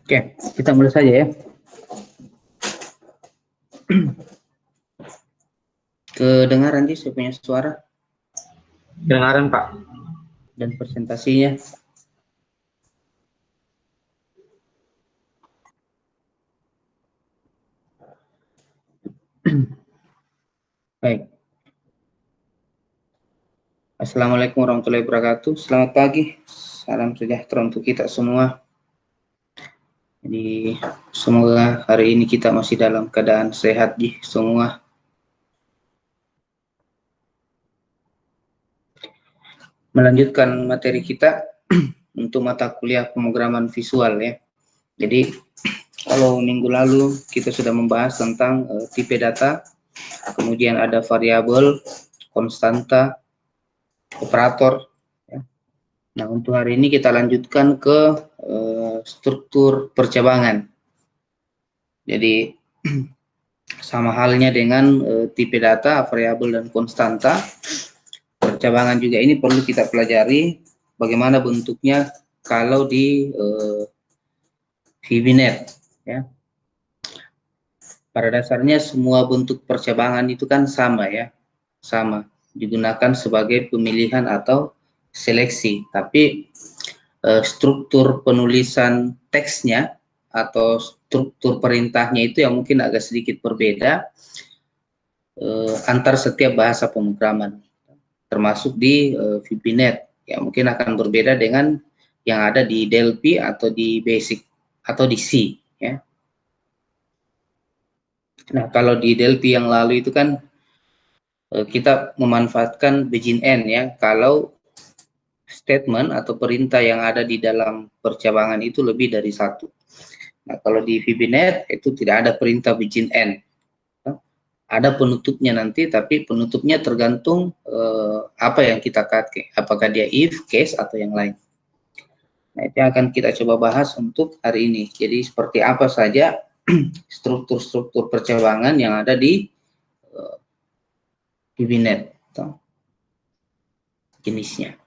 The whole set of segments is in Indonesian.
Oke, kita mulai saja ya. Kedengaran sih saya punya suara Kedengaran, Pak. dan presentasinya. Baik. Assalamualaikum warahmatullahi wabarakatuh. Selamat pagi. Salam sejahtera untuk kita semua. Jadi semoga hari ini kita masih dalam keadaan sehat semua. Melanjutkan materi kita untuk mata kuliah pemrograman visual ya. Jadi kalau minggu lalu kita sudah membahas tentang tipe data, kemudian ada variabel, konstanta, operator. Ya. Nah, untuk hari ini kita lanjutkan ke struktur percabangan. Jadi sama halnya dengan tipe data, variabel dan konstanta. Percabangan juga ini perlu kita pelajari bagaimana bentuknya kalau di VBNet. Ya. Pada dasarnya semua bentuk percabangan itu kan sama ya, sama digunakan sebagai pemilihan atau seleksi, tapi struktur penulisan teksnya atau struktur perintahnya itu yang mungkin agak sedikit berbeda antar setiap bahasa pemrograman, termasuk di VBNet yang mungkin akan berbeda dengan yang ada di Delphi atau di Basic atau di C ya. Nah, kalau di Delphi yang lalu itu kan kita memanfaatkan begin-end ya, kalau statement atau perintah yang ada di dalam percabangan itu lebih dari satu. Nah, kalau di VBNet itu tidak ada perintah begin-end. Ada penutupnya nanti, tapi penutupnya tergantung apa yang kita pakai, apakah dia if, case, atau yang lain. Nah, itu akan kita coba bahas untuk hari ini. Jadi seperti apa saja struktur-struktur percabangan yang ada di VBNet, jenisnya.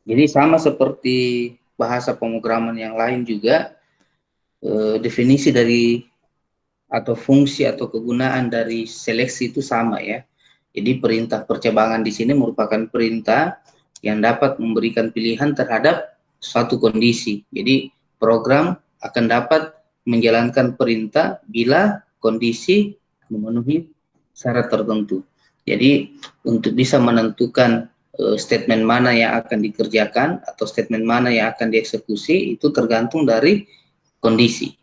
Jadi sama seperti bahasa pemrograman yang lain juga, definisi dari atau fungsi atau kegunaan dari seleksi itu sama ya. Jadi perintah percabangan di sini merupakan perintah yang dapat memberikan pilihan terhadap suatu kondisi. Jadi program akan dapat menjalankan perintah bila kondisi memenuhi syarat tertentu. Jadi untuk bisa menentukan statement mana yang akan dikerjakan atau statement mana yang akan dieksekusi itu tergantung dari kondisi.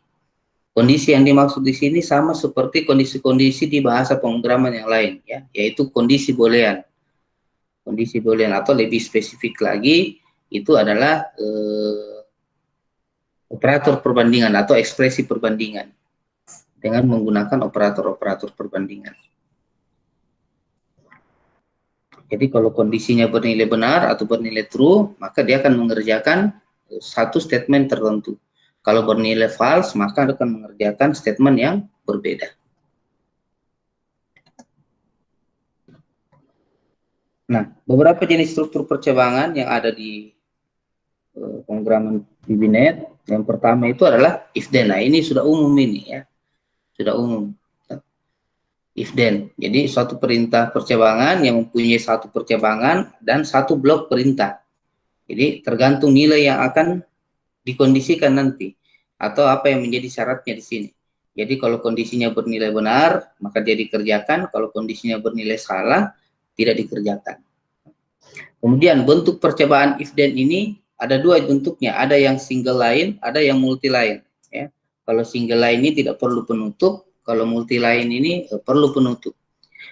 Kondisi yang dimaksud di sini sama seperti kondisi-kondisi di bahasa pemrograman yang lain, ya, yaitu kondisi boolean. Kondisi boolean atau lebih spesifik lagi itu adalah operator perbandingan atau ekspresi perbandingan dengan menggunakan operator-operator perbandingan. Jadi kalau kondisinya bernilai benar atau bernilai true, maka dia akan mengerjakan satu statement tertentu. Kalau bernilai false, maka akan mengerjakan statement yang berbeda. Nah, beberapa jenis struktur percabangan yang ada di pemrograman VBNet, yang pertama itu adalah if then. Nah, ini sudah umum ini ya, sudah umum. If then, jadi suatu perintah percabangan yang mempunyai satu percabangan dan satu blok perintah. Jadi tergantung nilai yang akan dikondisikan nanti atau apa yang menjadi syaratnya di sini. Jadi kalau kondisinya bernilai benar, maka dia dikerjakan. Kalau kondisinya bernilai salah, tidak dikerjakan. Kemudian bentuk percobaan if then ini ada dua bentuknya, ada yang single line, ada yang multi line. Ya. Kalau single line ini tidak perlu penutup, kalau multi line ini perlu penutup.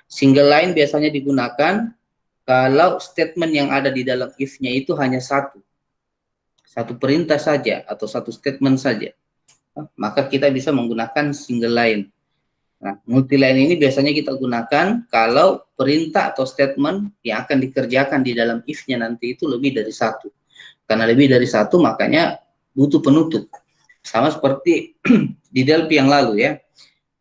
Single line biasanya digunakan kalau statement yang ada di dalam if-nya itu hanya satu perintah saja atau satu statement saja. Maka kita bisa menggunakan single line. Nah, multi line ini biasanya kita gunakan kalau perintah atau statement yang akan dikerjakan di dalam if-nya nanti itu lebih dari satu. Karena lebih dari satu makanya butuh penutup. Sama seperti di Delphi yang lalu ya.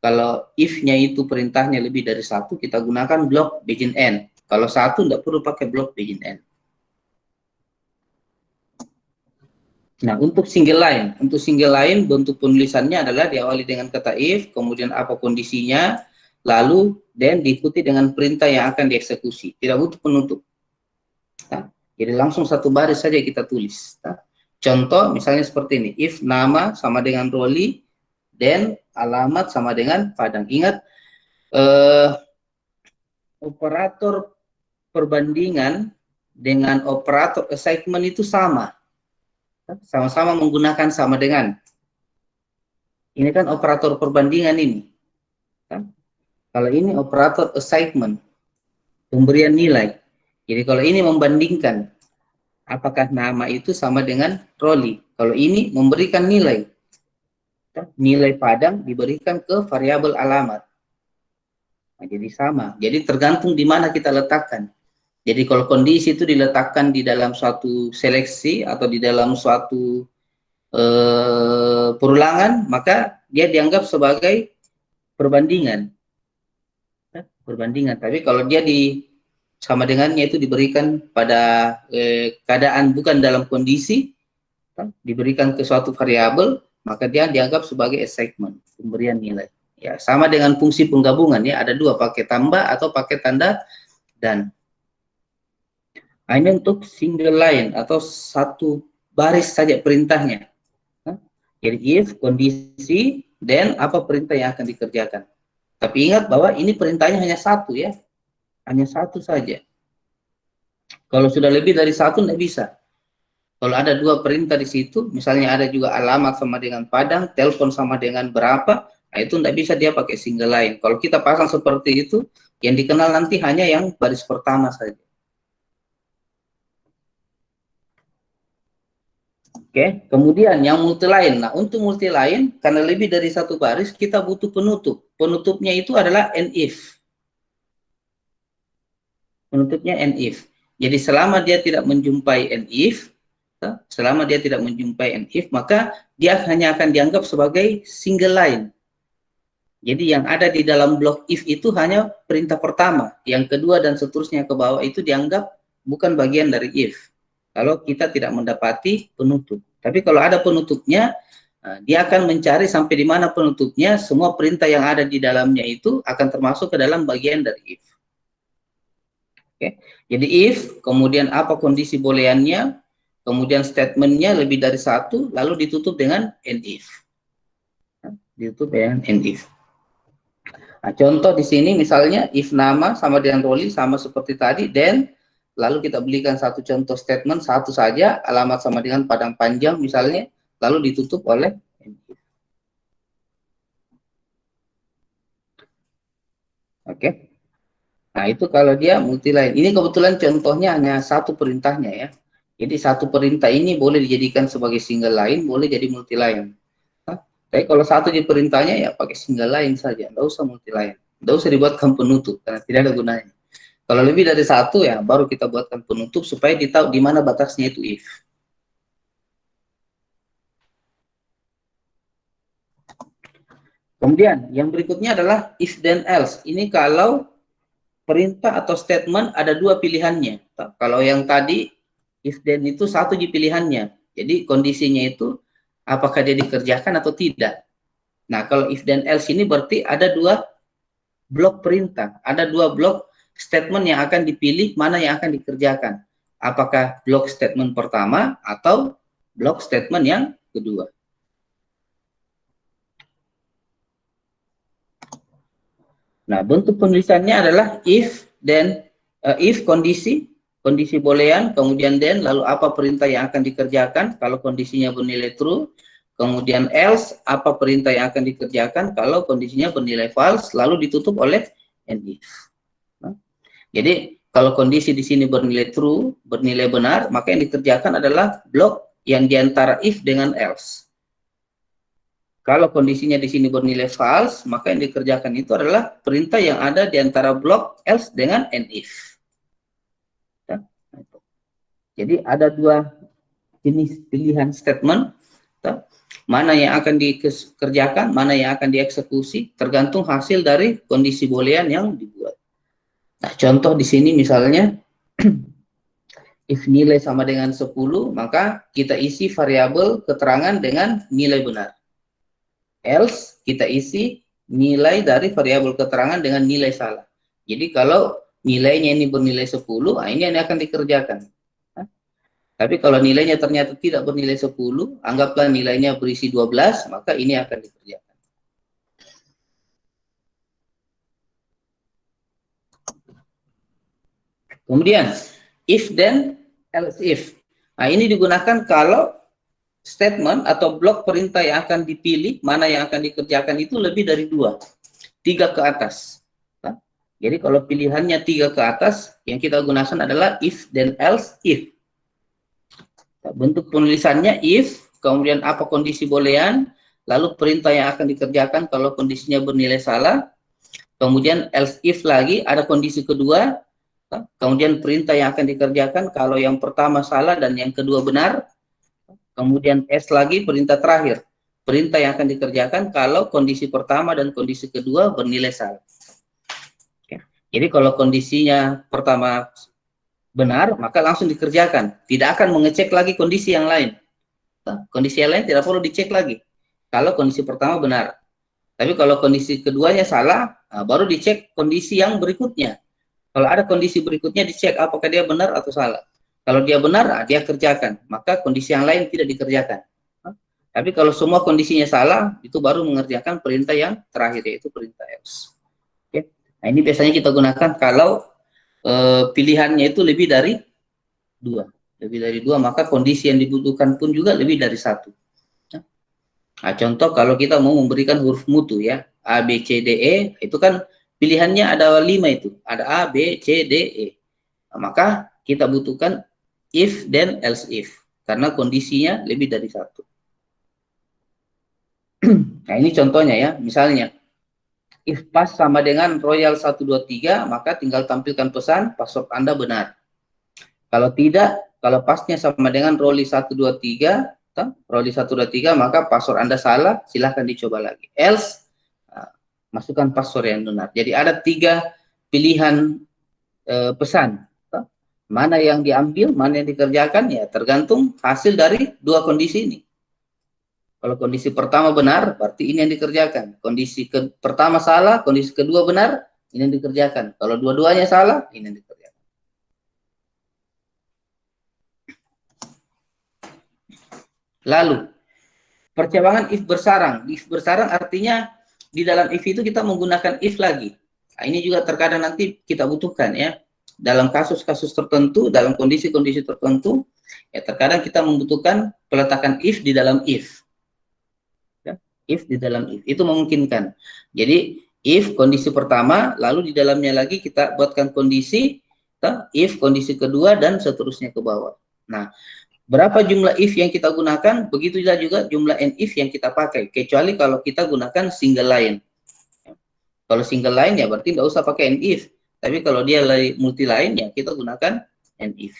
Kalau if-nya itu perintahnya lebih dari satu, kita gunakan blok begin end. Kalau satu, tidak perlu pakai blok begin end. Nah, untuk single line bentuk penulisannya adalah diawali dengan kata if, kemudian apa kondisinya, lalu then diikuti dengan perintah yang akan dieksekusi. Tidak butuh penutup. Nah, jadi langsung satu baris saja kita tulis. Nah, contoh misalnya seperti ini, if nama sama dengan Roli, then alamat sama dengan Padang. Ingat, operator perbandingan dengan operator assignment itu sama. Sama-sama menggunakan sama dengan. Ini kan operator perbandingan ini. Kalau ini operator assignment, pemberian nilai. Jadi kalau ini membandingkan, apakah nama itu sama dengan Roli. Kalau ini memberikan nilai. Nilai Padang diberikan ke variabel alamat. Nah, jadi sama. Jadi tergantung di mana kita letakkan. Jadi kalau kondisi itu diletakkan di dalam suatu seleksi atau di dalam suatu perulangan, maka dia dianggap sebagai perbandingan. Perbandingan. Tapi kalau dia sama dengannya itu diberikan pada keadaan bukan dalam kondisi, diberikan ke suatu variabel, maka dia dianggap sebagai assignment, pemberian nilai. Ya, sama dengan fungsi penggabungan ya, ada dua, pakai tambah atau pakai tanda dan. Hanya untuk single line atau satu baris saja perintahnya. Jadi if, kondisi, then apa perintah yang akan dikerjakan. Tapi ingat bahwa ini perintahnya hanya satu ya. Hanya satu saja. Kalau sudah lebih dari satu tidak bisa. Kalau ada dua perintah di situ, misalnya ada juga alamat sama dengan Padang, telepon sama dengan berapa, nah itu tidak bisa dia pakai single line. Kalau kita pasang seperti itu, yang dikenal nanti hanya yang baris pertama saja. Oke, kemudian yang multi line. Nah, untuk multi line, karena lebih dari satu baris, kita butuh penutup. Penutupnya itu adalah and if. Penutupnya and if. Jadi selama dia tidak menjumpai and if, maka dia hanya akan dianggap sebagai single line. Jadi yang ada di dalam blok if itu hanya perintah pertama. Yang kedua dan seterusnya ke bawah itu dianggap bukan bagian dari if. Kalau kita tidak mendapati penutup. Tapi kalau ada penutupnya, dia akan mencari sampai di mana penutupnya, semua perintah yang ada di dalamnya itu akan termasuk ke dalam bagian dari if. Oke. Jadi if, kemudian apa kondisi booleannya, kemudian statementnya lebih dari satu, lalu ditutup dengan and if. Ditutup dengan and if. Nah, contoh di sini misalnya if nama sama dengan Roli sama seperti tadi, then lalu kita belikan satu contoh statement, satu saja, alamat sama dengan Padang Panjang misalnya, lalu ditutup oleh and if. Oke. Nah, itu kalau dia multi line. Ini kebetulan contohnya hanya satu perintahnya ya. Jadi satu perintah ini boleh dijadikan sebagai single line, boleh jadi multi line. Tapi kalau satu di perintahnya ya pakai single line saja, nggak usah multi line. Nggak usah dibuatkan penutup, karena tidak ada gunanya. Kalau lebih dari satu ya baru kita buatkan penutup supaya ditahu di mana batasnya itu if. Kemudian yang berikutnya adalah if then else. Ini kalau perintah atau statement ada dua pilihannya. Kalau yang tadi if then itu satu di pilihannya. Jadi kondisinya itu apakah dia dikerjakan atau tidak. Nah, kalau if then else ini berarti ada dua blok perintah, ada dua blok statement yang akan dipilih mana yang akan dikerjakan. Apakah blok statement pertama atau blok statement yang kedua. Nah, bentuk penulisannya adalah if, then, if kondisi boolean, kemudian then, lalu apa perintah yang akan dikerjakan kalau kondisinya bernilai true, kemudian else, apa perintah yang akan dikerjakan kalau kondisinya bernilai false, lalu ditutup oleh and if. Nah, jadi, kalau kondisi di sini bernilai true, bernilai benar, maka yang dikerjakan adalah blok yang diantara if dengan else. Kalau kondisinya di sini bernilai false, maka yang dikerjakan itu adalah perintah yang ada di antara blok else dengan and if. Ya, jadi ada dua jenis pilihan statement. Ya. mana yang akan dikerjakan, mana yang akan dieksekusi, tergantung hasil dari kondisi boolean yang dibuat. Nah, contoh di sini misalnya, if nilai sama dengan 10, maka kita isi variabel keterangan dengan nilai benar. Else, kita isi nilai dari variabel keterangan dengan nilai salah. Jadi kalau nilainya ini bernilai 10, ini yang akan dikerjakan. Tapi kalau nilainya ternyata tidak bernilai 10, anggaplah nilainya berisi 12, maka ini akan dikerjakan. Kemudian, if then, else if. Nah, ini digunakan kalau statement atau blok perintah yang akan dipilih, mana yang akan dikerjakan itu lebih dari 2. 3 ke atas. Nah, jadi kalau pilihannya 3 ke atas, yang kita gunakan adalah if then else if. Bentuk penulisannya if, kemudian apa kondisi boolean, lalu perintah yang akan dikerjakan kalau kondisinya bernilai salah, kemudian else if lagi, ada kondisi kedua, kemudian perintah yang akan dikerjakan kalau yang pertama salah dan yang kedua benar, kemudian else lagi, perintah terakhir, perintah yang akan dikerjakan kalau kondisi pertama dan kondisi kedua bernilai salah. Jadi kalau kondisinya pertama benar, maka langsung dikerjakan. Tidak akan mengecek lagi kondisi yang lain. Kondisi yang lain tidak perlu dicek lagi. Kalau kondisi pertama benar. Tapi kalau kondisi keduanya salah, baru dicek kondisi yang berikutnya. Kalau ada kondisi berikutnya, dicek apakah dia benar atau salah. Kalau dia benar, dia kerjakan. Maka kondisi yang lain tidak dikerjakan. Tapi kalau semua kondisinya salah, itu baru mengerjakan perintah yang terakhir, yaitu perintah else. Oke. Nah, ini biasanya kita gunakan kalau pilihannya itu lebih dari 2. Lebih dari 2, maka kondisi yang dibutuhkan pun juga lebih dari 1. Nah, contoh kalau kita mau memberikan huruf mutu ya, A, B, C, D, E, itu kan pilihannya ada 5 itu. Ada A, B, C, D, E. Nah, maka kita butuhkan if, then, else, if. Karena kondisinya lebih dari 1. Nah, ini contohnya ya, misalnya, if pass sama dengan Royal 123, maka tinggal tampilkan pesan, password Anda benar. Kalau tidak, kalau passnya sama dengan Rolly 123, maka password Anda salah, silahkan dicoba lagi. Else, masukkan password yang benar. Jadi ada 3 pilihan pesan. Mana yang diambil, mana yang dikerjakan, ya tergantung hasil dari 2 kondisi ini. Kalau kondisi pertama benar, berarti ini yang dikerjakan. Kondisi pertama salah, kondisi kedua benar, ini yang dikerjakan. Kalau dua-duanya salah, ini yang dikerjakan. Lalu, percabangan if bersarang. If bersarang artinya di dalam if itu kita menggunakan if lagi. Nah, ini juga terkadang nanti kita butuhkan ya. Dalam kasus-kasus tertentu, dalam kondisi-kondisi tertentu, ya terkadang kita membutuhkan peletakan if di dalam if. If di dalam if, itu memungkinkan. Jadi if kondisi pertama, lalu di dalamnya lagi kita buatkan kondisi if kondisi kedua dan seterusnya ke bawah. Nah, berapa jumlah if yang kita gunakan, begitulah juga jumlah and if yang kita pakai, kecuali kalau kita gunakan single line. Kalau single line ya berarti nggak usah pakai and if, tapi kalau dia multi line ya kita gunakan and if.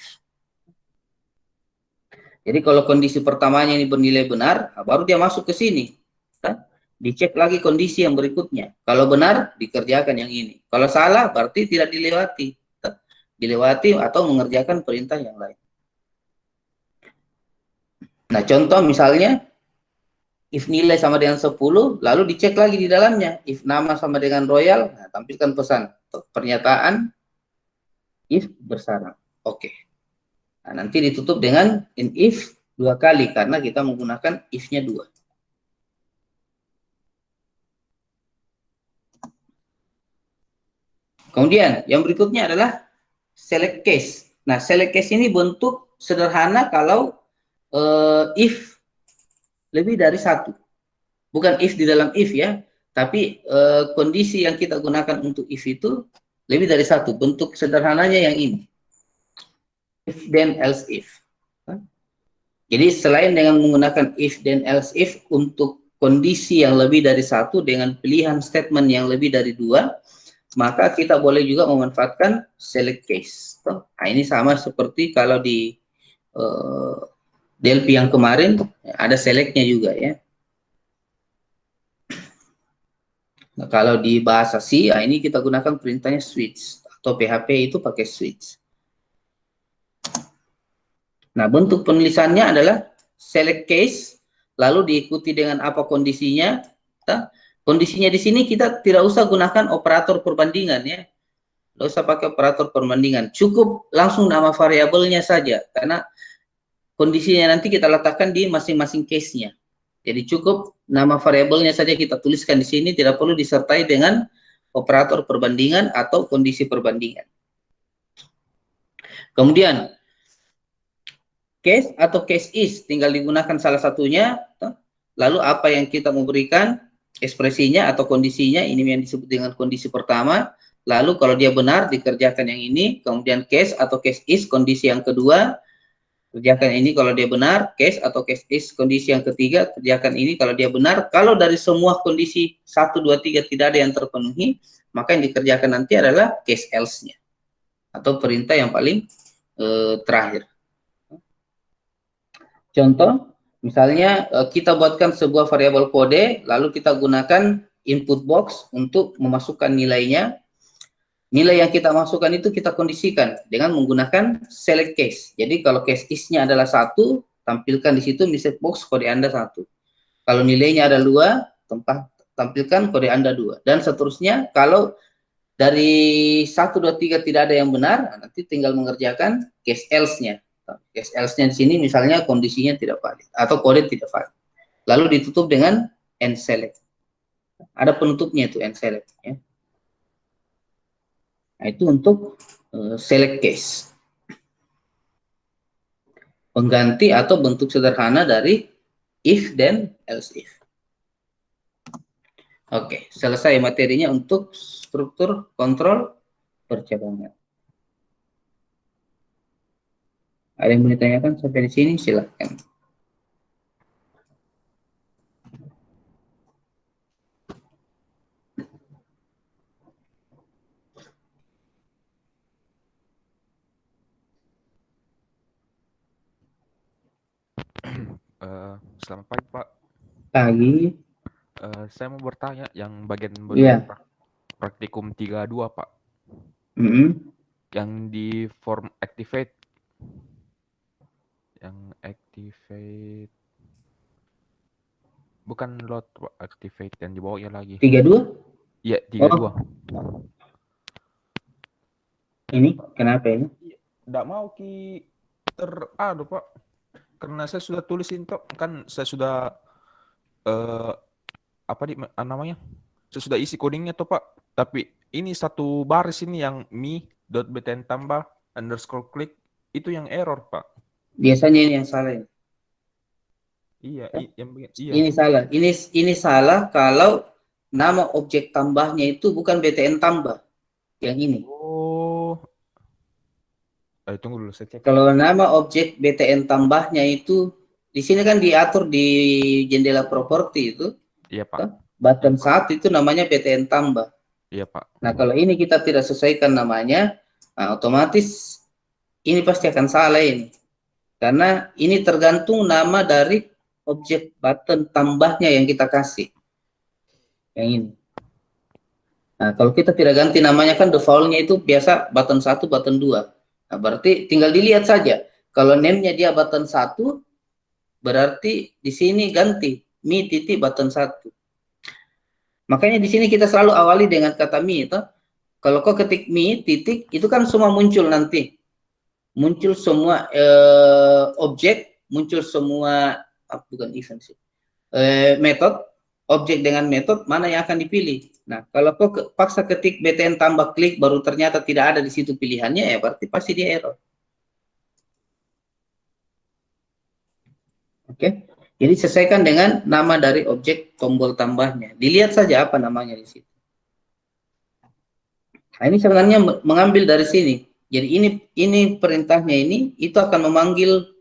Jadi kalau kondisi pertamanya ini bernilai benar, baru dia masuk ke sini. Dicek lagi kondisi yang berikutnya. Kalau benar, dikerjakan yang ini. Kalau salah, berarti tidak dilewati. Dilewati atau mengerjakan perintah yang lain. Nah, contoh misalnya, if nilai sama dengan 10, lalu dicek lagi di dalamnya. If nama sama dengan Royal, nah, tampilkan pesan. Pernyataan, if bersarang. Oke. Nah, nanti ditutup dengan in if 2 kali, karena kita menggunakan if-nya 2. Kemudian yang berikutnya adalah select case. Nah, select case ini bentuk sederhana kalau if lebih dari 1. Bukan if di dalam if ya, tapi kondisi yang kita gunakan untuk if itu lebih dari 1. Bentuk sederhananya yang ini. If then else if. Jadi selain dengan menggunakan if then else if untuk kondisi yang lebih dari 1 dengan pilihan statement yang lebih dari 2, maka kita boleh juga memanfaatkan select case. Nah, ini sama seperti kalau di DLP yang kemarin ada selectnya juga ya. Nah, kalau di bahasa C, ini kita gunakan perintahnya switch atau PHP itu pakai switch. Nah, bentuk penulisannya adalah select case, lalu diikuti dengan apa kondisinya. Kondisinya di sini kita tidak usah gunakan operator perbandingan ya. Tidak usah pakai operator perbandingan. Cukup langsung nama variabelnya saja, karena kondisinya nanti kita letakkan di masing-masing case-nya. Jadi cukup nama variabelnya saja kita tuliskan di sini, tidak perlu disertai dengan operator perbandingan atau kondisi perbandingan. Kemudian case atau case is tinggal digunakan salah satunya. Lalu apa yang kita mau berikan ekspresinya atau kondisinya, ini yang disebut dengan kondisi pertama. Lalu kalau dia benar dikerjakan yang ini. Kemudian case atau case is kondisi yang kedua, kerjakan ini kalau dia benar. Case atau case is kondisi yang ketiga, kerjakan ini kalau dia benar. Kalau dari semua kondisi 1, 2, 3 tidak ada yang terpenuhi, maka yang dikerjakan nanti adalah case else-nya atau perintah yang paling terakhir. Contoh, misalnya kita buatkan sebuah variabel kode, lalu kita gunakan input box untuk memasukkan nilainya. Nilai yang kita masukkan itu kita kondisikan dengan menggunakan select case. Jadi kalau case is-nya adalah 1, tampilkan di situ message box kode Anda 1. Kalau nilainya ada 2, tampilkan kode Anda 2. Dan seterusnya, kalau dari 1, 2, 3 tidak ada yang benar, nanti tinggal mengerjakan case else-nya. Case else-nya di sini misalnya kondisinya tidak valid atau kode tidak valid. Lalu ditutup dengan end select. Ada penutupnya itu end select ya. Nah, itu untuk select case. Pengganti atau bentuk sederhana dari if dan else if. Oke, selesai materinya untuk struktur kontrol percabangan. Ada yang mau ditanyakan sampai di sini? Silakan. Selamat pagi, Pak. Pagi. Saya mau bertanya yang bagian Iya. praktikum 32, Pak. Yang di form activate. Yang activate. Bukan load, Pak. Activate yang di bawahnya lagi. 32? Iya, 32. Ini kenapa ini? Nggak mau aduh, Pak. Karena saya sudah tulisin toh, kan saya sudah namanya? Saya sudah isi codingnya toh, Pak. Tapi ini satu baris ini yang me.btn tambah underscore click itu yang error, Pak. Biasanya ini yang salah. Iya, iya. Ini salah. Ini salah kalau nama objek tambahnya itu bukan btn tambah. Yang ini. Oh. Tunggu dulu saya cek. Kalau nama objek btn tambahnya itu di sini kan diatur di jendela properti itu. Iya, Pak. Button 1 itu namanya btn tambah. Iya, Pak. Nah, kalau ini kita tidak sesuaikan namanya, nah, otomatis ini pasti akan salah ini. Karena ini tergantung nama dari objek button tambahnya yang kita kasih. Yang ini. Nah, kalau kita tidak ganti namanya kan default-nya itu biasa button 1, button 2. Nah, berarti tinggal dilihat saja. Kalau name-nya dia button 1, berarti di sini ganti me titik button 1. Makanya di sini kita selalu awali dengan kata me itu. Kalau kau ketik me titik itu kan semua muncul nanti. Muncul semua objek, muncul semua bukan event sih. Metode, objek dengan metode mana yang akan dipilih. Nah, kalau kau paksa ketik btn tambah klik baru ternyata tidak ada di situ pilihannya, ya berarti pasti dia error. Oke. Jadi sesuaikan dengan nama dari objek tombol tambahnya. Dilihat saja apa namanya di situ. Nah, ini sebenarnya mengambil dari sini. Jadi ini perintahnya ini itu akan memanggil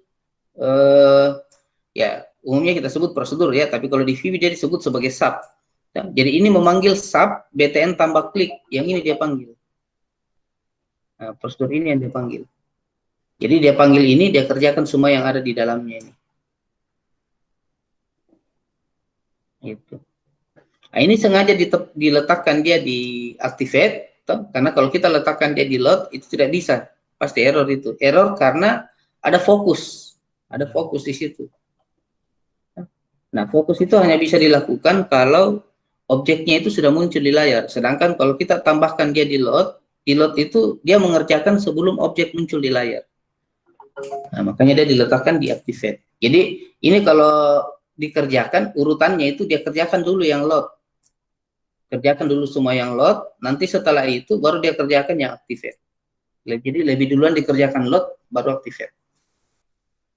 ya umumnya kita sebut prosedur ya, tapi kalau di VB dia disebut sebagai sub. Nah, jadi ini memanggil sub btn tambah klik, yang ini dia panggil. Nah, prosedur ini yang dia panggil. Jadi dia panggil ini, dia kerjakan semua yang ada di dalamnya ini. Itu. Nah, ini sengaja diletakkan dia di activate, karena kalau kita letakkan dia di load itu tidak bisa, pasti error itu. Error karena ada fokus di situ. Nah, fokus itu hanya bisa dilakukan kalau objeknya itu sudah muncul di layar. Sedangkan kalau kita tambahkan dia di load itu dia mengerjakan sebelum objek muncul di layar. Nah, makanya dia diletakkan di activate. Jadi ini kalau dikerjakan urutannya itu dia kerjakan dulu yang load. Kerjakan dulu semua yang load, nanti setelah itu baru dia kerjakan yang activate. Jadi lebih duluan dikerjakan load baru activate.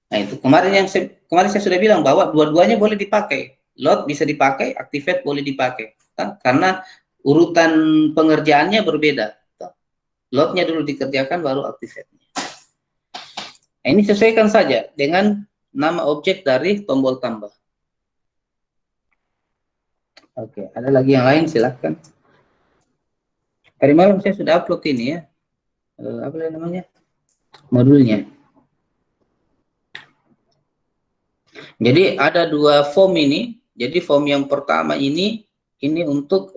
Nah, itu kemarin saya sudah bilang bahwa dua-duanya boleh dipakai. Load bisa dipakai, activate boleh dipakai. Karena urutan pengerjaannya berbeda. Load-nya dulu dikerjakan baru activate-nya. Nah, ini sesuaikan saja dengan nama objek dari tombol tambah. Oke, ada lagi yang lain silahkan. Tadi malam saya sudah upload ini ya. Apa namanya? Modulnya. Jadi ada dua form ini. Jadi form yang pertama ini untuk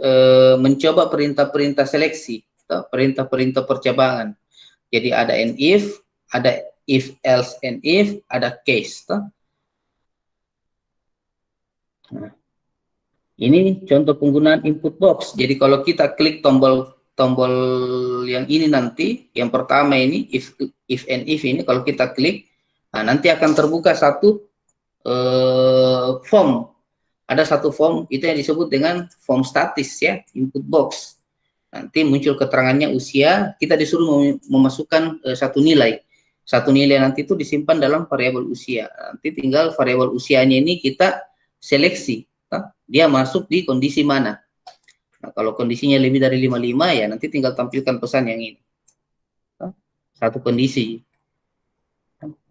mencoba perintah-perintah seleksi, perintah-perintah percabangan. Jadi ada and if, ada if else and if, ada case. Nah, ini contoh penggunaan input box. Jadi kalau kita klik tombol yang ini nanti, yang pertama ini if and if ini kalau kita klik, nah nanti akan terbuka satu form. Ada satu form itu yang disebut dengan form statis ya, input box. Nanti muncul keterangannya usia, kita disuruh memasukkan satu nilai. Satu nilai nanti itu disimpan dalam variabel usia. Nanti tinggal variabel usianya ini kita seleksi. Dia masuk di kondisi mana. Nah, kalau kondisinya lebih dari 55 ya nanti tinggal tampilkan pesan yang ini. Satu kondisi.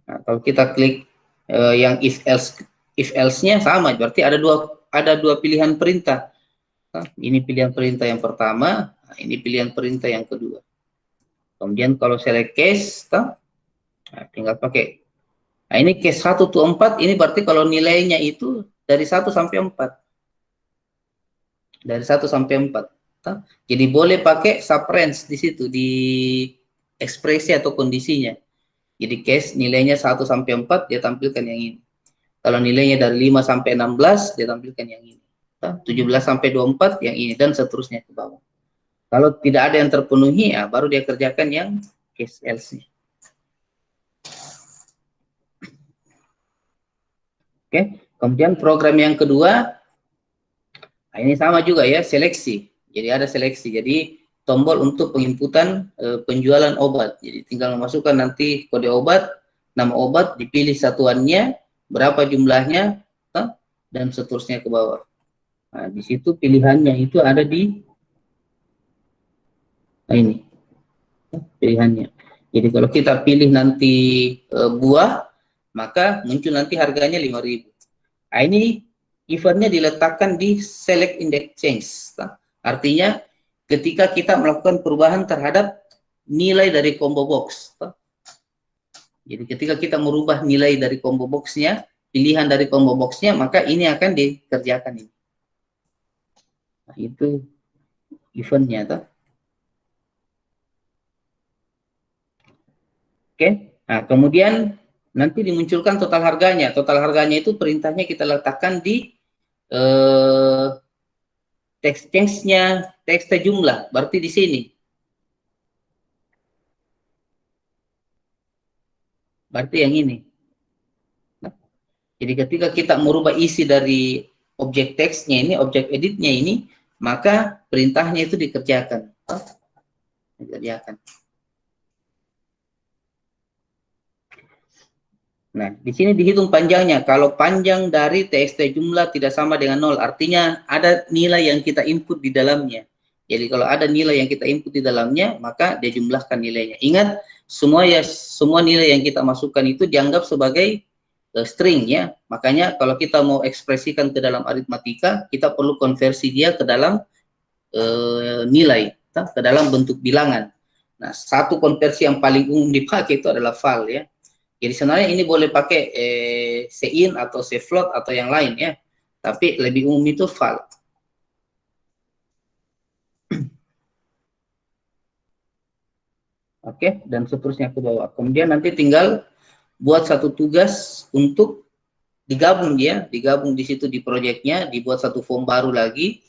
Nah, kalau kita klik yang if else-nya sama, berarti ada dua pilihan perintah. Ini pilihan perintah yang pertama, ini pilihan perintah yang kedua. Kemudian kalau select case, tinggal pakai. Nah, ini case 1 to 4, ini berarti kalau nilainya itu dari 1 sampai 4. Dari 1 sampai 4. Jadi boleh pakai subrange di situ, di ekspresi atau kondisinya. Jadi case nilainya 1 sampai 4, dia tampilkan yang ini. Kalau nilainya dari 5 sampai 16, dia tampilkan yang ini. 17 sampai 24, yang ini, dan seterusnya ke bawah. Kalau tidak ada yang terpenuhi, ya baru dia kerjakan yang case else. Oke, kemudian program yang kedua, nah ini sama juga ya, seleksi. Jadi ada seleksi, jadi tombol untuk penginputan penjualan obat. Jadi tinggal memasukkan nanti kode obat, nama obat, dipilih satuannya, berapa jumlahnya, dan seterusnya ke bawah. Nah, di situ pilihannya itu ada di ini, pilihannya. Jadi kalau kita pilih nanti buah, maka muncul nanti harganya 5.000. Nah, ini eventnya diletakkan di select index change. Artinya ketika kita melakukan perubahan terhadap nilai dari combo box. Jadi ketika kita merubah nilai dari combo box-nya, pilihan dari combo box-nya, maka ini akan dikerjakan ini. Nah, itu eventnya. Oke. Nah, kemudian nanti dimunculkan total harganya. Total harganya itu perintahnya kita letakkan di text change-nya, teks jumlah, berarti di sini. Berarti yang ini. Nah, jadi ketika kita merubah isi dari objek teksnya ini, objek editnya ini, maka perintahnya itu dikerjakan. Nah, di sini dihitung panjangnya. Kalau panjang dari txt jumlah tidak sama dengan 0, artinya ada nilai yang kita input di dalamnya. Jadi kalau ada nilai yang kita input di dalamnya, maka dia jumlahkan nilainya. Ingat, semua nilai yang kita masukkan itu dianggap sebagai string ya. Makanya kalau kita mau ekspresikan ke dalam aritmatika, kita perlu konversi dia ke dalam nilai, ke dalam bentuk bilangan. Nah, satu konversi yang paling umum dipakai itu adalah val ya. Jadi sebenarnya ini boleh pakai sein atau float atau yang lain ya. Tapi lebih umum itu val. Oke, dan seterusnya ke bawah. Kemudian nanti tinggal buat satu tugas untuk digabung digabung di situ di proyeknya, dibuat satu form baru lagi.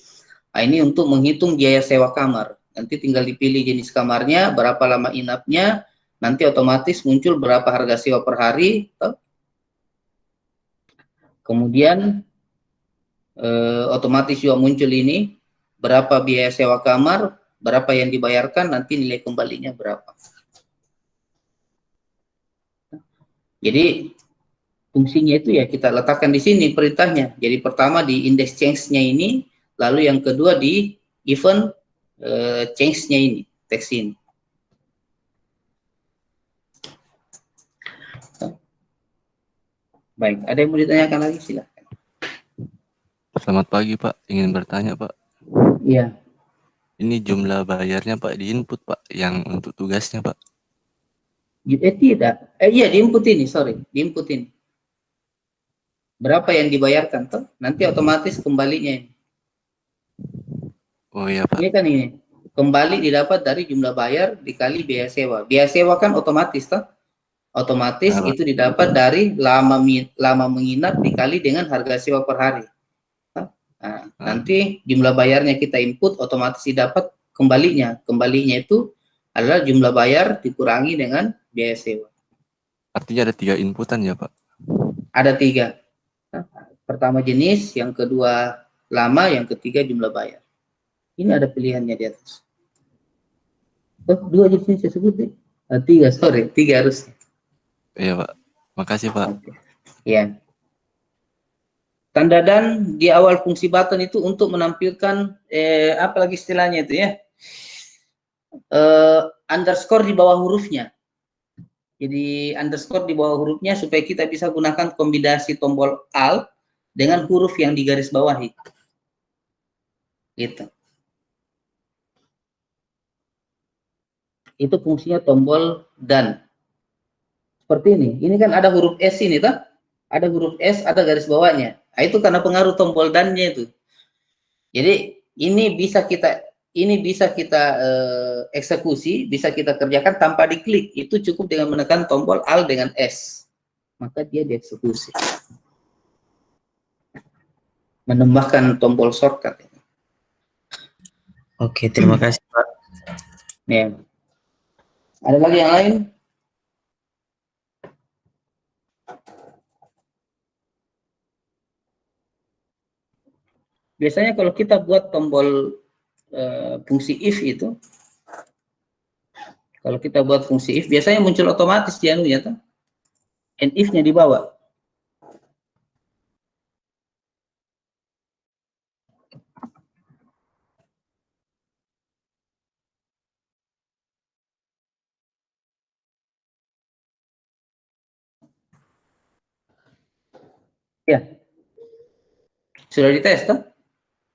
Nah, ini untuk menghitung biaya sewa kamar. Nanti tinggal dipilih jenis kamarnya, berapa lama inapnya, nanti otomatis muncul berapa harga sewa per hari. Kemudian otomatis juga muncul ini, berapa biaya sewa kamar, berapa yang dibayarkan, nanti nilai kembalinya berapa. Jadi fungsinya itu ya kita letakkan di sini perintahnya. Jadi pertama di index change-nya ini, lalu yang kedua di event change-nya ini, teks ini. Baik, ada yang mau ditanyakan lagi? Silahkan. Selamat pagi Pak, ingin bertanya Pak. Iya. Ini jumlah bayarnya Pak di input Pak, yang untuk tugasnya Pak. Tidak. Iya di input ini, sorry, di input ini. Berapa yang dibayarkan toh? Nanti otomatis kembalinya ini. Oh iya Pak. Ini kan ini. Kembali didapat dari jumlah bayar dikali biaya sewa. Biaya sewa kan otomatis toh? Otomatis itu didapat dari lama menginap dikali dengan harga sewa per hari. Nah, nanti jumlah bayarnya kita input, otomatis didapat kembalinya. Kembalinya itu adalah jumlah bayar dikurangi dengan biaya sewa. Artinya ada 3 inputan ya Pak? Ada 3. Nah, pertama jenis, yang kedua lama, yang ketiga jumlah bayar. Ini ada pilihannya di atas. Oh, 2 jenis saya sebut nih. 3, sorry, 3 harusnya. Iya Pak, makasih Pak. Oke. Ya. Tanda dan di awal fungsi button itu untuk menampilkan apa lagi istilahnya itu ya, underscore di bawah hurufnya. Jadi underscore di bawah hurufnya supaya kita bisa gunakan kombinasi tombol Alt dengan huruf yang digaris bawahi. Gitu. Itu fungsinya tombol dan. Seperti ini. Ini kan ada huruf S ini toh? Ada huruf S, ada garis bawahnya. Nah, itu karena pengaruh tombol dan-nya itu. Jadi ini bisa kita eksekusi, bisa kita kerjakan tanpa diklik. Itu cukup dengan menekan tombol Alt dengan S. Maka dia dieksekusi. Menambahkan tombol shortcut. Oke, terima kasih Pak. Ya. Ada lagi yang lain? Biasanya kalau kita buat tombol fungsi if itu, kalau kita buat fungsi if, biasanya muncul otomatis di anunya tuh, and if-nya di bawah. Ya, sudah dites tuh.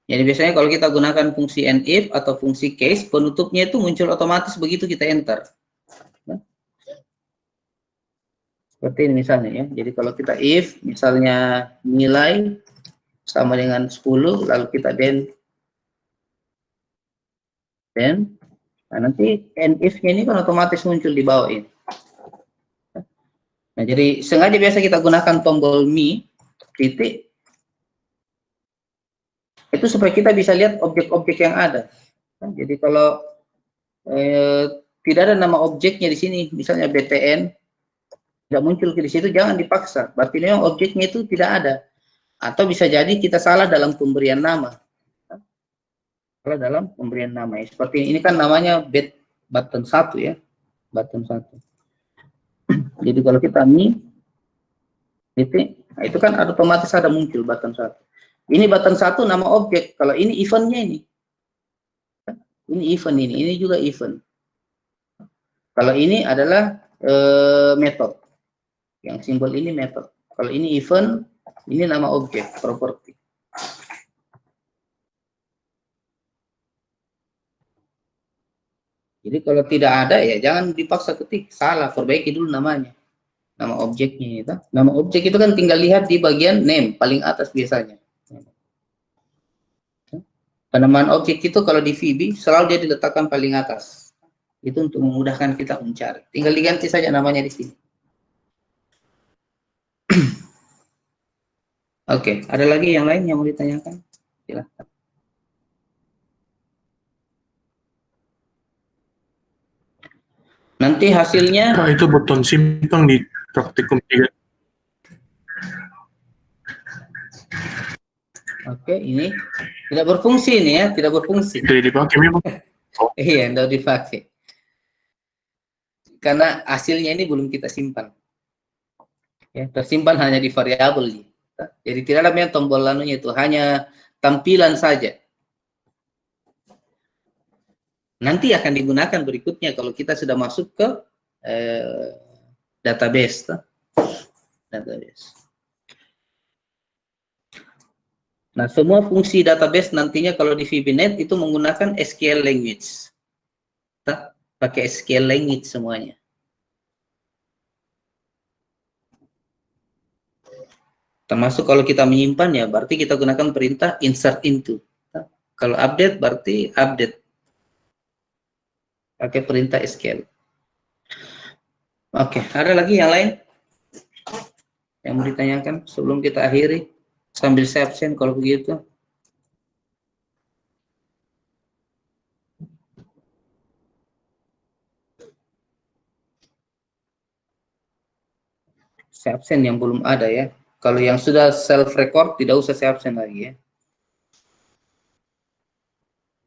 Jadi biasanya kalau kita gunakan fungsi and if atau fungsi case, penutupnya itu muncul otomatis begitu kita enter. Seperti ini misalnya ya. Jadi kalau kita if, misalnya nilai sama dengan 10, lalu kita then, nah nanti and if-nya ini kan otomatis muncul di bawah ini. Nah jadi sengaja biasa kita gunakan tombol mi, titik, itu supaya kita bisa lihat objek-objek yang ada. Jadi kalau tidak ada nama objeknya di sini, misalnya BTN, tidak muncul di situ, jangan dipaksa. Berarti memang objeknya itu tidak ada. Atau bisa jadi kita salah dalam pemberian nama. Salah dalam pemberian nama. Ya. Seperti ini kan namanya button 1 ya. Button 1. Jadi kalau kita mi, titik, nah itu kan otomatis ada muncul button 1. Ini button 1 nama objek. Kalau ini eventnya ini. Ini event ini juga event. Kalau ini adalah method. Yang simbol ini method. Kalau ini event, ini nama objek, property. Jadi kalau tidak ada ya jangan dipaksa ketik. Salah, perbaiki dulu namanya. Nama objeknya itu. Nama objek itu kan tinggal lihat di bagian name, paling atas biasanya. Penamaan objek itu kalau di VB selalu dia diletakkan paling atas. Itu untuk memudahkan kita mencari. Tinggal diganti saja namanya di sini. Oke, ada lagi yang lain yang mau ditanyakan? Silahkan. Nanti hasilnya... Pak, itu button simpan di praktikum 3. Oke, ini tidak berfungsi ini ya, tidak berfungsi. Tidak dipakai memang. Iya, tidak dipakai. Karena hasilnya ini belum kita simpan. Ya, tersimpan hanya di variabel. Jadi tidak ada yang tombol lanunya itu, hanya tampilan saja. Nanti akan digunakan berikutnya kalau kita sudah masuk ke database. Nah, semua fungsi database nantinya kalau di VBNet itu menggunakan SQL language. Pakai SQL language semuanya. Termasuk kalau kita menyimpan ya berarti kita gunakan perintah insert into. Kalau update berarti update. Pakai perintah SQL. Oke, ada lagi yang lain yang mau ditanyakan sebelum kita akhiri? Sambil saya absen kalau begitu. Saya absen yang belum ada ya. Kalau yang sudah self record tidak usah saya absen lagi ya.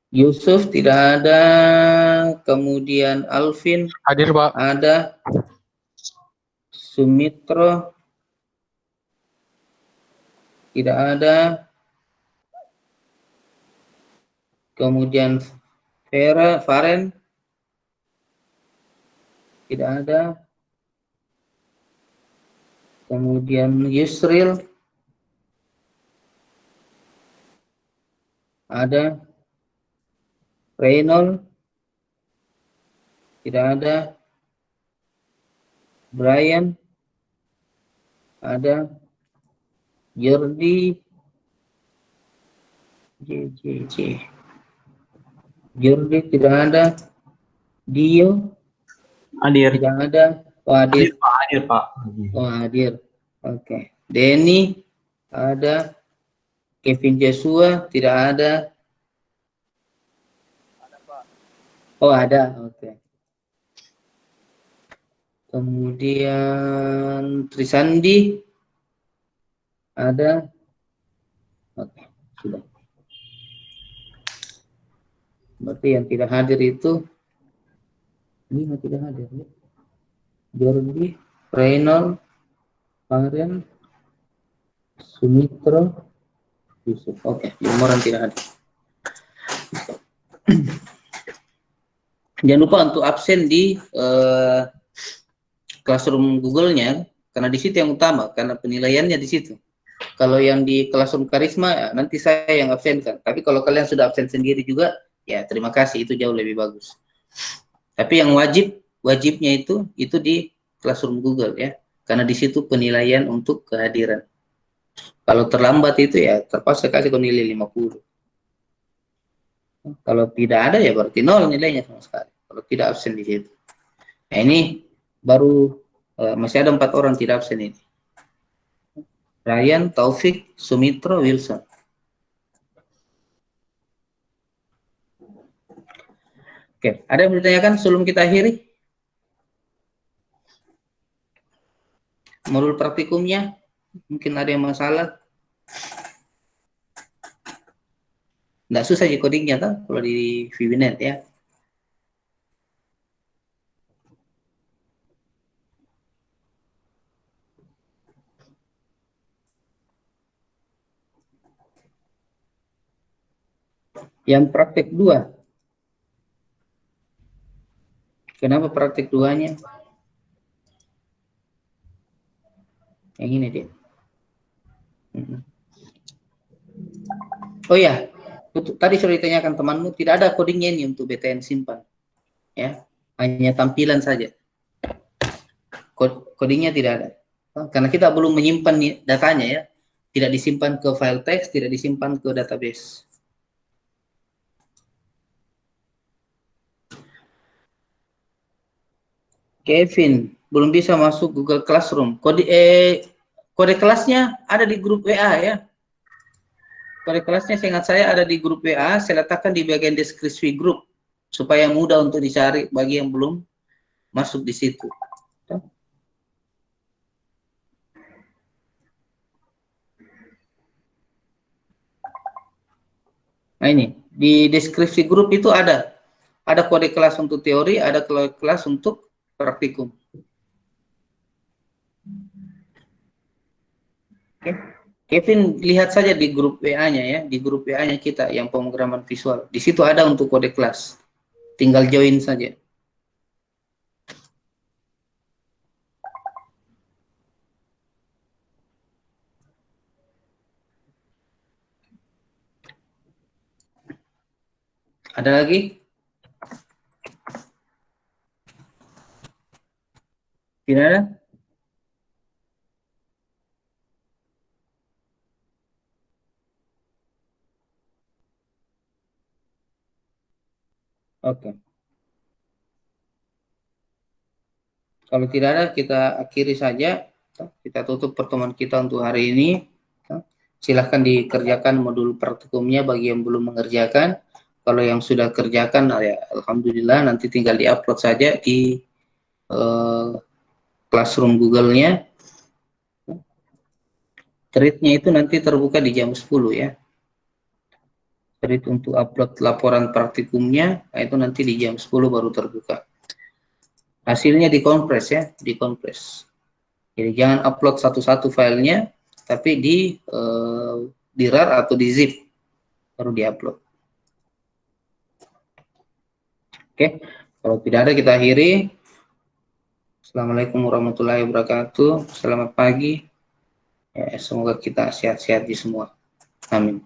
Yusuf tidak ada, kemudian Alvin Hadir, Pak. ada, Sumitro tidak ada, kemudian Faren tidak ada, kemudian Yusril ada, Reynold tidak ada, Brian ada, Jordi Jordi tidak ada, Dio Hadir. tidak ada, oh hadir, Hadir, Pak. oh hadir, oke. Denny ada, Kevin Joshua tidak ada, oh ada, oke. Kemudian Trisandi ada, oke, sudah. Berarti yang tidak hadir itu ini yang tidak hadir ya. Jordi, Reynold, Faren, Sumitro, Yusuf. Oke, 5 orang tidak hadir. Jangan lupa untuk absen di Classroom Google-nya, karena di situ yang utama, karena penilaiannya di situ. Kalau yang di Classroom Karisma, ya, nanti saya yang absenkan. Tapi kalau kalian sudah absen sendiri juga, ya terima kasih, itu jauh lebih bagus. Tapi yang wajibnya itu di Classroom Google ya, karena di situ penilaian untuk kehadiran. Kalau terlambat itu ya terpaksa kasih nilai 50. Kalau tidak ada ya berarti 0 nilainya sama sekali. Kalau tidak absen di situ. Nah ini baru masih ada 4 orang tidak absen ini. Ryan, Taufik, Sumitro, Wilson. Oke, ada yang ditanyakan sebelum kita akhiri? Modul praktikumnya, mungkin ada yang masalah. Nggak susah di codingnya kan, kalau di VBNet ya. Yang praktek 2. Kenapa praktek 2-nya? Yang ini dia. Oh ya, tadi sudah ditanyakan temanmu, tidak ada codingnya ini untuk BTN simpan. Ya, hanya tampilan saja. Codingnya tidak ada. Karena kita belum menyimpan datanya ya. Tidak disimpan ke file teks, tidak disimpan ke database. Kevin belum bisa masuk Google Classroom. Kode kelasnya ada di grup WA ya. Kode kelasnya seingat saya ada di grup WA. Saya letakkan di bagian deskripsi grup supaya mudah untuk dicari bagi yang belum masuk di situ. Nah ini di deskripsi grup itu ada kode kelas untuk teori, ada kode kelas untuk praktikum. Oke. Kevin lihat saja di grup WA-nya ya, di grup WA-nya kita yang pemrograman visual. Di situ ada untuk kode kelas. Tinggal join saja. Ada lagi? Tidak ada? Oke. Kalau tidak ada, kita akhiri saja. Kita tutup pertemuan kita untuk hari ini. Silahkan dikerjakan modul praktikumnya bagi yang belum mengerjakan. Kalau yang sudah kerjakan, ya alhamdulillah, nanti tinggal diupload saja di Classroom Google-nya. Thread-nya itu nanti terbuka di jam 10 ya. Thread untuk upload laporan praktikumnya, nah itu nanti di jam 10 baru terbuka. Hasilnya dikompres ya, dikompres. Jadi jangan upload satu-satu filenya, tapi di RAR atau di zip baru diupload. Oke, kalau tidak ada kita akhiri. Assalamualaikum warahmatullahi wabarakatuh. Selamat pagi. Ya, semoga kita sehat-sehat di semua. Amin.